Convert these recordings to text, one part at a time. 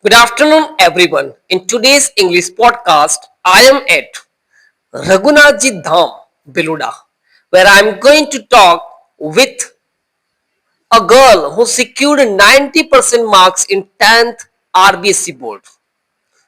Good afternoon, everyone. In today's English podcast, I am at Raghunathji Dham, Beluda, where I am going to talk with a girl who secured 90% marks in 10th RBSC board.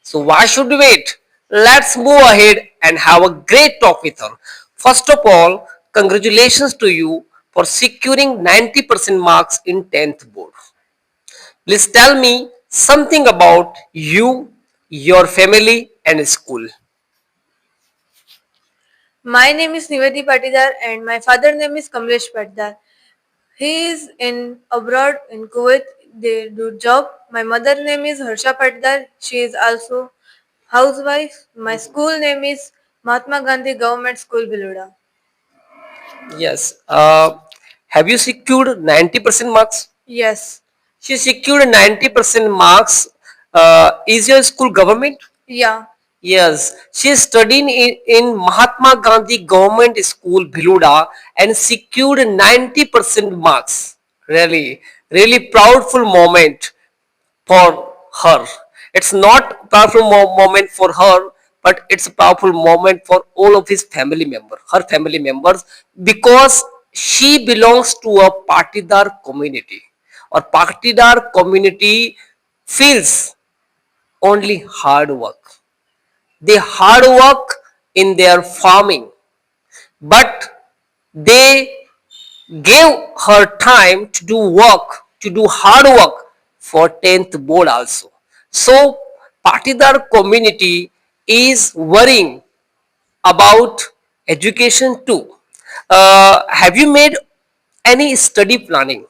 So why should we wait? Let's move ahead and have a great talk with her. First of all, congratulations to you for securing 90% marks in 10th board. Please tell me something about you, your family, and school. My name is Nivedi Patidar and my father name is Kamlesh Patidar. He is in abroad in Kuwait. They do job. My mother name is Harsha Patidar. She is also housewife. My school name is Mahatma Gandhi Government School Biluda. Yes. Have you secured 90% marks? Yes. She secured 90% marks. Is your school government? Yeah. Yes. She studied in Mahatma Gandhi Government School, Bhiluda, and secured 90% marks. Really, really proudful moment for her. It's not a powerful moment for her, but it's a powerful moment for all of his family members, her family members, because she belongs to a Patidar community, or Patidar community feels only hard work. They hard work in their farming, but they gave her time to do work, to do hard work for 10th board also. So Patidar community is worrying about education too. Have you made any study planning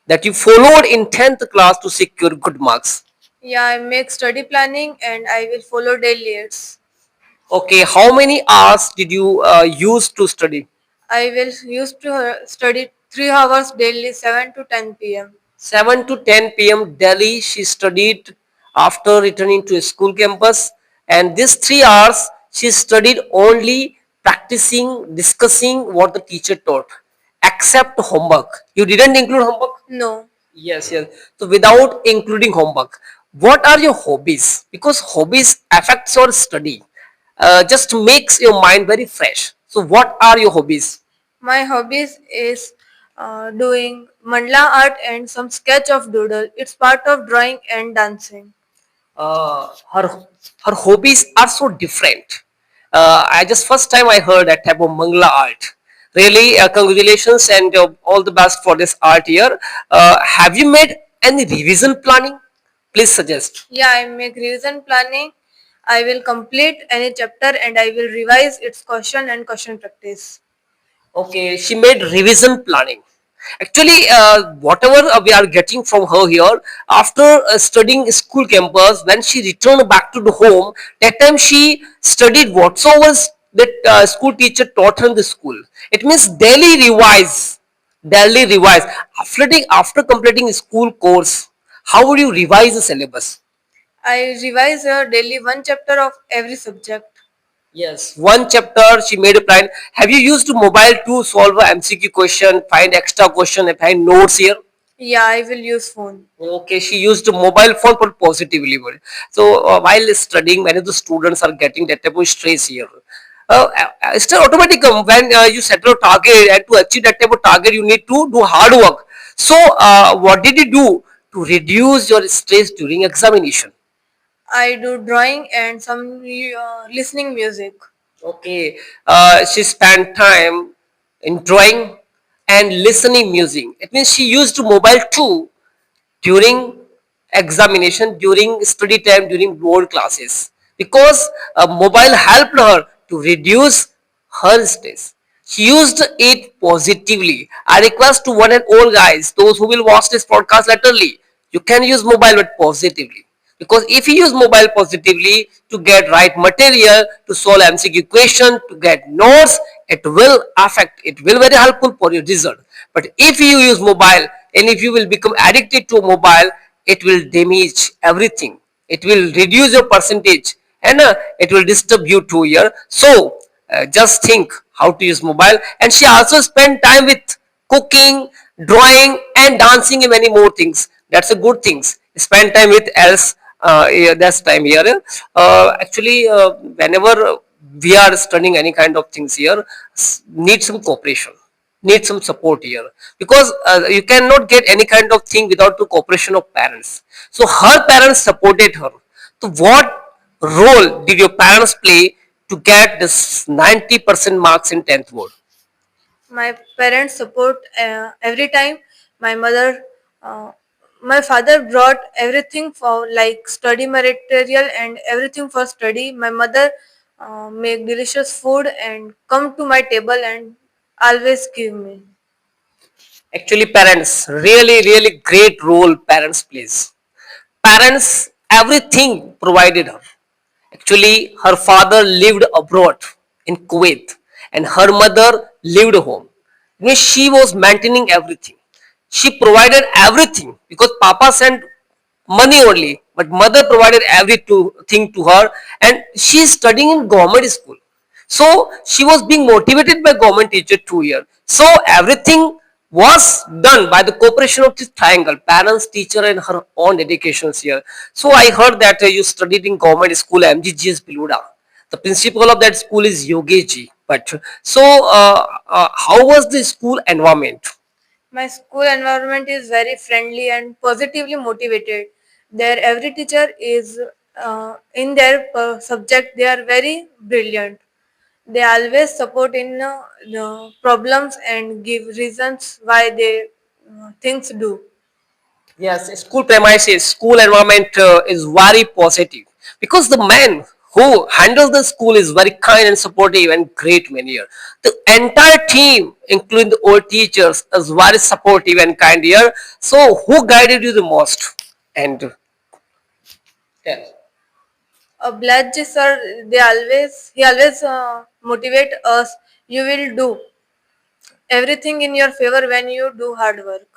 that you followed in 10th class to secure good marks? Yeah, I make study planning and I will follow daily years. Okay, how many hours did you use to study? I will used to study 3 hours daily 7 to 10 p.m. 7 to 10 p.m. Delhi, she studied after returning to a school campus, and these 3 hours she studied only practicing, discussing what the teacher taught, except homework. You didn't include homework? No. Yes, yes. So without including homework, what are your hobbies? Because hobbies affects your study, just makes your mind very fresh. So what are your hobbies? My hobbies is doing mandala art and some sketch of doodle. It's part of drawing and dancing. Her hobbies are so different. I just first time I heard that type of Mangla art. Really, congratulations and all the best for this art year. Have you made any revision planning? Please suggest. Yeah, I make revision planning. I will complete any chapter and I will revise its question and question practice. Okay, she made revision planning. Actually, whatever we are getting from her here, after studying school campus, when she returned back to the home, that time she studied whatsoever that school teacher taught her in the school. It means daily revise. After completing school course, how would you revise the syllabus? I revise daily one chapter of every subject. Yes, one chapter she made a plan. Have you used mobile to solve a MCQ question, find extra question, and find notes here? Yeah, I will use phone. Okay, she used mobile phone for positively. So while studying, many of the students are getting that type of stress here. It's still automatic when you set a target, and to achieve that type of target, you need to do hard work. So, what did you do to reduce your stress during examination? I do drawing and some listening music. Okay, she spent time in drawing and listening music. It means she used mobile too during examination, during study time, during board classes, because mobile helped her to reduce her stress. She used it positively. I request to one and all guys, those who will watch this podcast laterally, you can use mobile but positively, because if you use mobile positively to get right material, to solve MCQ question, to get notes, it will affect, it will very helpful for your result. But if you use mobile and if you will become addicted to mobile, it will damage everything, it will reduce your percentage, and it will disturb you too here. So just think how to use mobile. And she also spent time with cooking, drawing, and dancing, and many more things. That's a good things. Spend time with else Yeah, that's time here. Actually, whenever we are studying any kind of things here, need some cooperation, need some support here, because you cannot get any kind of thing without the cooperation of parents. So her parents supported her. So what role did your parents play to get this 90% marks in 10th board? My parents support every time. My mother, uh, my father brought everything for like study material and everything for study. My mother make delicious food and come to my table and always give me. Actually, parents really, really great role parents plays. Parents everything provided her. Actually, her father lived abroad in Kuwait and her mother lived home. Means she was maintaining everything. She provided everything because Papa sent money only, but mother provided everything to her, and she is studying in government school. So she was being motivated by government teacher 2 years. So everything was done by the cooperation of this triangle: parents, teacher, and her own dedications here. So I heard that you studied in government school MGGS Biluda. The principal of that school is Yogeji. But so, how was the school environment? My school environment is very friendly and positively motivated. There, every teacher is in their subject. They are very brilliant. They always support in the problems and give reasons why they things do. Yes, school premises, school environment is very positive because the man who handles the school is very kind and supportive and great man here. The entire team, including the old teachers, is very supportive and kind here. So, who guided you the most? And yes. Bladji sir, he always motivate us. You will do everything in your favor when you do hard work.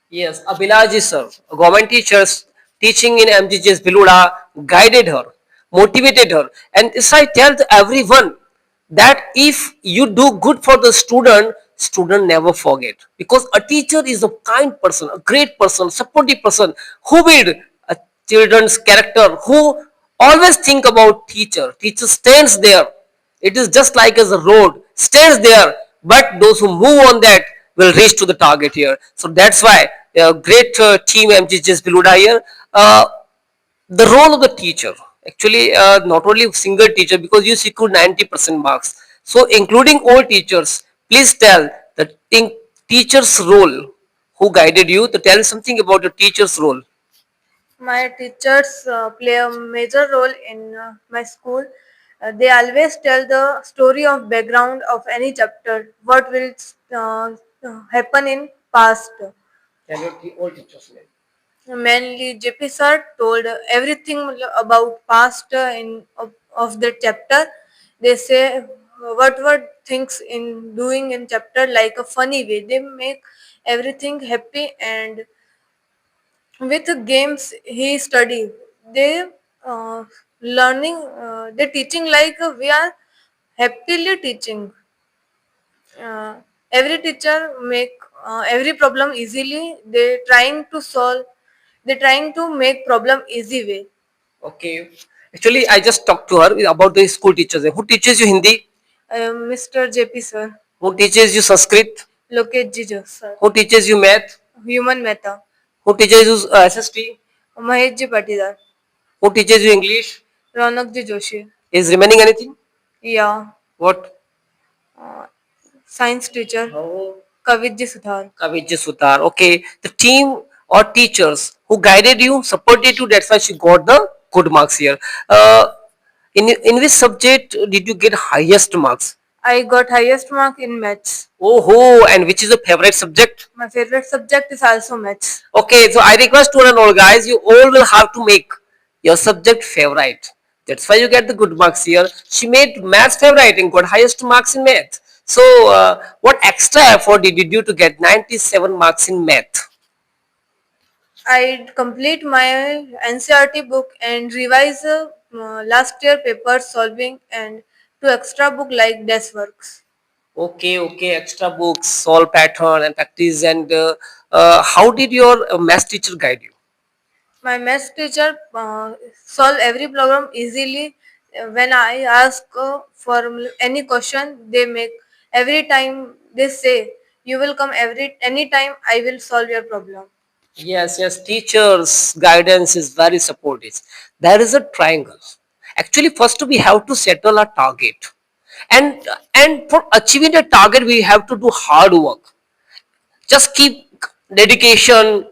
Yes, Abhilaji sir, government teachers teaching in MGJ's Biluda guided her, motivated her. And this I tell to everyone that if you do good for the student never forget. Because a teacher is a kind person, a great person, supportive person who build a children's character, who always think about teacher. Teacher stands there. It is just like as a road, stays there, but those who move on that will reach to the target here. So that's why great team MGJ's Biluda here. The role of the teacher, actually, not only single teacher, because you secured 90% marks. So including all teachers, please tell the teacher's role who guided you to tell something about your teacher's role. My teachers play a major role in my school. They always tell the story of background of any chapter, what will happen in past. Tell your all teachers' name. Mainly, JP sir told everything about past of the chapter. They say what things in doing in chapter like a funny way. They make everything happy and with games he study. They learning. They teaching like we are happily teaching. Uh, every teacher make every problem easily. They trying to solve. They trying to make problem easy way. Okay. Actually, I just talked to her about the school teachers. Who teaches you Hindi? Mr. JP sir, Who teaches you Sanskrit? Lokesh Jijo sir, Who teaches you math? Human Mehta, Who teaches you SST? Mahesh ji Patidar, Who teaches you English? Ronak ji Joshi. Is remaining anything? Yeah, What? science teacher, Oh, Kavit ji Sudhar. Kavijji Sutar. Okay. The team or teachers who guided you, supported you, that's why she got the good marks here. In which subject did you get highest marks? I got highest mark in maths. Oh, and which is the favorite subject? My favorite subject is also maths. Okay, so I request to all guys, you all will have to make your subject favorite. That's why you get the good marks here. She made maths favorite and got highest marks in math. So, what extra effort did you do to get 97 marks in math? I complete my NCRT book and revise last year paper solving and two extra book like desk works. Okay, okay, extra books, solve pattern and practice. And how did your math teacher guide you? My maths teacher solve every problem easily. When I ask for any question, they make every time they say, "You will come every anytime. I will solve your problem." Yes, yes, teachers' guidance is very supportive. There is a triangle. Actually, first we have to settle a target. And for achieving a target, we have to do hard work. Just keep dedication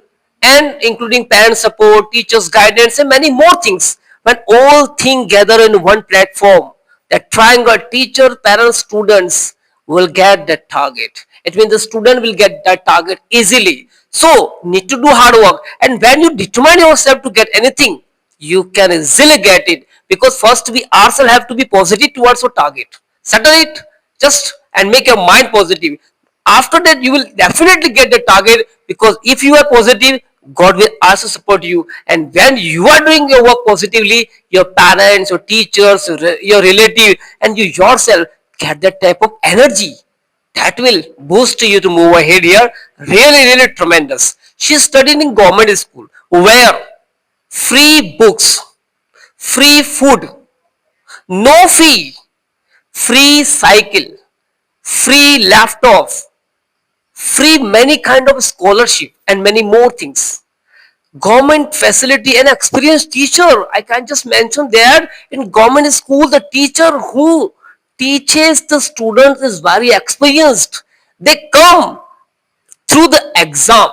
and including parent support, teachers guidance, and many more things. When all things gather in one platform, that triangle, teacher, parents, students will get that target. It means the student will get that target easily. So need to do hard work, and when you determine yourself to get anything, you can easily get it, because first we ourselves have to be positive towards our target. Settle it, just, and make your mind positive. After that you will definitely get the target, because if you are positive, God will also support you. And when you are doing your work positively, your parents, your teachers, your relative, and you yourself get that type of energy that will boost you to move ahead here. Really, really tremendous. She studied in government school where free books, free food, no fee, free cycle, free laptop, free many kind of scholarship, and many more things. Government facility and experienced teacher, I can just mention that in government school the teacher who teaches the students is very experienced. They come through the exam,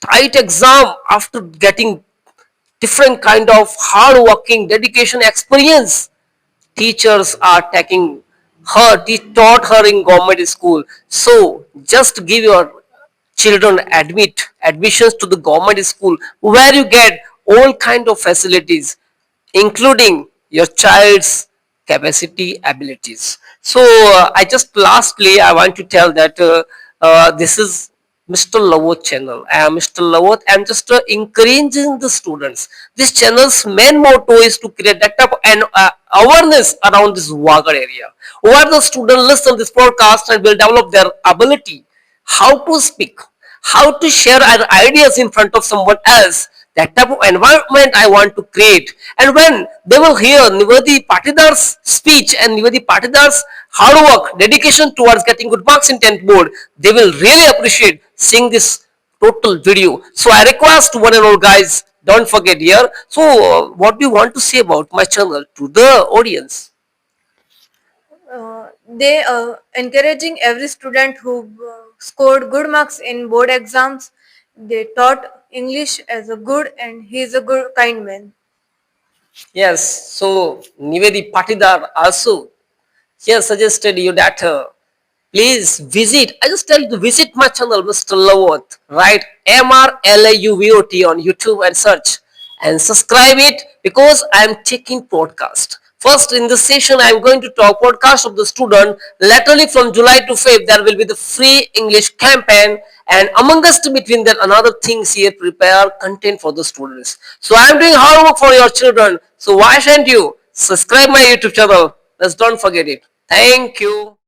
tight exam, after getting different kind of hard working dedication experience. Teachers are taking her, taught her in government school. So just give your children admissions to the government school, where you get all kind of facilities, including your child's capacity abilities. So I just lastly I want to tell that this is Mr. Lawot channel. I am Mr. Lawot. I am just encouraging the students. This channel's main motto is to create that type of awareness around this Wagar area, where the student listen this podcast and will develop their ability how to speak, how to share our ideas in front of someone else. That type of environment I want to create. And when they will hear Nivadi Patidar's speech and Nivadi Patidar's hard work, dedication towards getting good marks in 10th board, they will really appreciate seeing this total video. So I request one and all guys, don't forget here. So what do you want to say about my channel to the audience? They encouraging every student who scored good marks in board exams. They taught English as a good, and he is a good kind man. Yes, so Nivedi Patidar also here suggested you that please visit. I just tell you to visit my channel, Mr. Lavot. Right, MRLAUVOT on YouTube and search and subscribe it, because I am taking podcast. First in this session, I am going to talk podcast of the student. Laterally from July to Feb, there will be the free English campaign, and among us between that another things here prepare content for the students. So I am doing hard work for your children. So why shouldn't you subscribe my YouTube channel? Let's don't forget it. Thank you.